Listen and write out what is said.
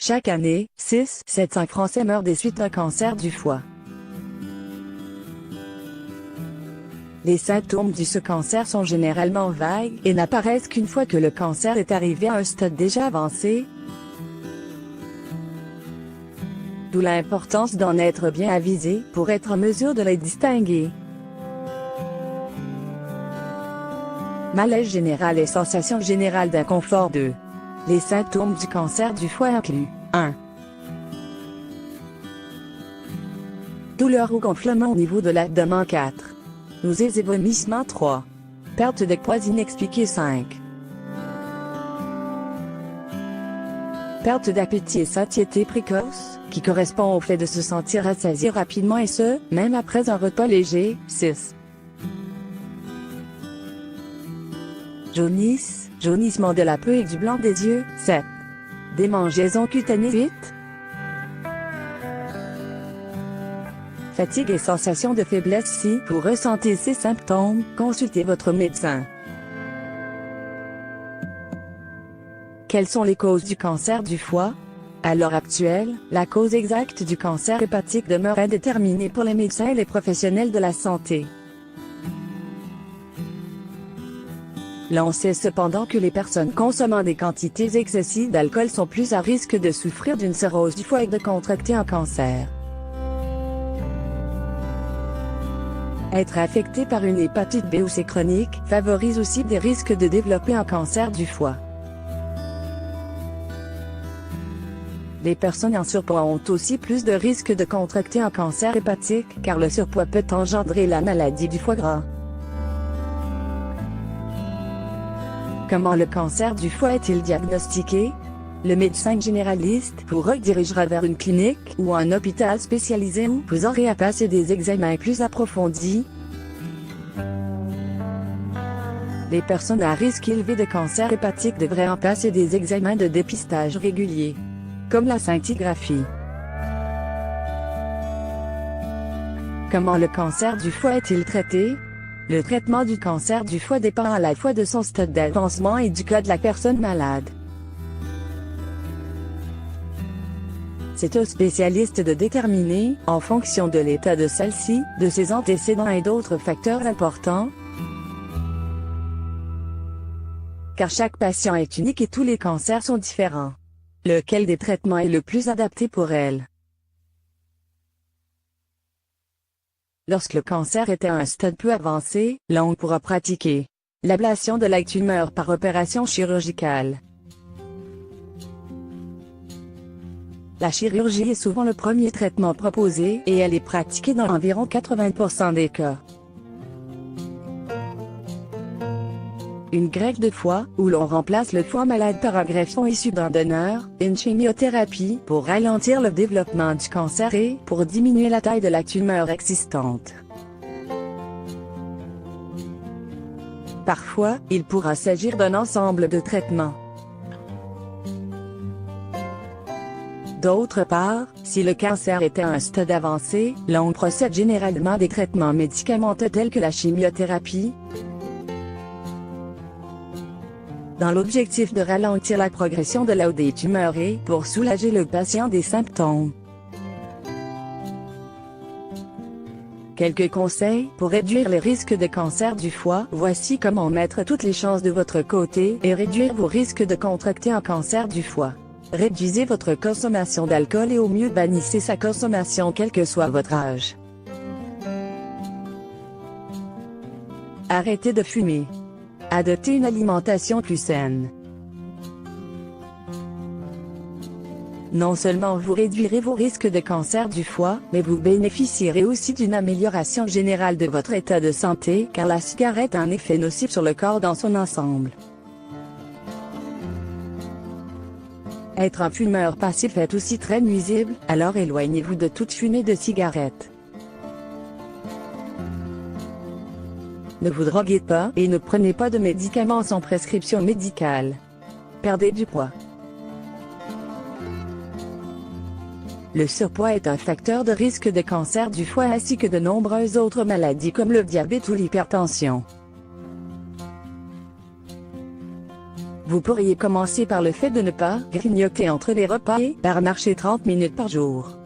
Chaque année, 600-700 Français meurent des suites d'un cancer du foie. Les symptômes de ce cancer sont généralement vagues et n'apparaissent qu'une fois que le cancer est arrivé à un stade déjà avancé. D'où l'importance d'en être bien avisé pour être en mesure de les distinguer. Malaise général et sensation générale d'inconfort 2. Les symptômes du cancer du foie incluent 1. Douleur ou gonflement au niveau de l'abdomen 4. Nausées et vomissements 3. Perte de poids inexpliquée 5. Perte d'appétit et satiété précoce, qui correspond au fait de se sentir rassasié rapidement et ce, même après un repas léger 6. Jaunisse, jaunissement de la peau et du blanc des yeux 7. Démangeaisons cutanées 8. Fatigue et sensation de faiblesse si vous ressentez ces symptômes, consultez votre médecin. Quelles sont les causes du cancer du foie? À l'heure actuelle, la cause exacte du cancer hépatique demeure indéterminée pour les médecins et les professionnels de la santé. L'on sait cependant que les personnes consommant des quantités excessives d'alcool sont plus à risque de souffrir d'une cirrhose du foie et de contracter un cancer. Être affecté par une hépatite B ou C chronique favorise aussi des risques de développer un cancer du foie. Les personnes en surpoids ont aussi plus de risques de contracter un cancer hépatique car le surpoids peut engendrer la maladie du foie gras. Comment le cancer du foie est-il diagnostiqué? Le médecin généraliste vous redirigera vers une clinique ou un hôpital spécialisé où vous aurez à passer des examens plus approfondis. Les personnes à risque élevé de cancer hépatique devraient en passer des examens de dépistage réguliers, comme la scintigraphie. Comment le cancer du foie est-il traité? Le traitement du cancer du foie dépend à la fois de son stade d'avancement et du cas de la personne malade. C'est aux spécialistes de déterminer, en fonction de l'état de celle-ci, de ses antécédents et d'autres facteurs importants, car chaque patient est unique et tous les cancers sont différents. Lequel des traitements est le plus adapté pour elle? Lorsque le cancer est à un stade peu avancé, l'on pourra pratiquer l'ablation de la tumeur par opération chirurgicale. La chirurgie est souvent le premier traitement proposé et elle est pratiquée dans environ 80% des cas. Une greffe de foie, où l'on remplace le foie malade par un greffon issu d'un donneur, une chimiothérapie pour ralentir le développement du cancer et pour diminuer la taille de la tumeur existante. Parfois, il pourra s'agir d'un ensemble de traitements. D'autre part, si le cancer est à un stade avancé, l'on procède généralement à des traitements médicamenteux tels que la chimiothérapie, dans l'objectif de ralentir la progression de la des tumeurs et pour soulager le patient des symptômes. Quelques conseils pour réduire les risques de cancer du foie. Voici comment mettre toutes les chances de votre côté et réduire vos risques de contracter un cancer du foie. Réduisez votre consommation d'alcool et au mieux bannissez sa consommation quel que soit votre âge. Arrêtez de fumer. Adoptez une alimentation plus saine. Non seulement vous réduirez vos risques de cancer du foie, mais vous bénéficierez aussi d'une amélioration générale de votre état de santé car la cigarette a un effet nocif sur le corps dans son ensemble. Être un fumeur passif est aussi très nuisible, alors éloignez-vous de toute fumée de cigarette. Ne vous droguez pas et ne prenez pas de médicaments sans prescription médicale. Perdez du poids. Le surpoids est un facteur de risque de cancer du foie ainsi que de nombreuses autres maladies comme le diabète ou l'hypertension. Vous pourriez commencer par le fait de ne pas grignoter entre les repas et par marcher 30 minutes par jour.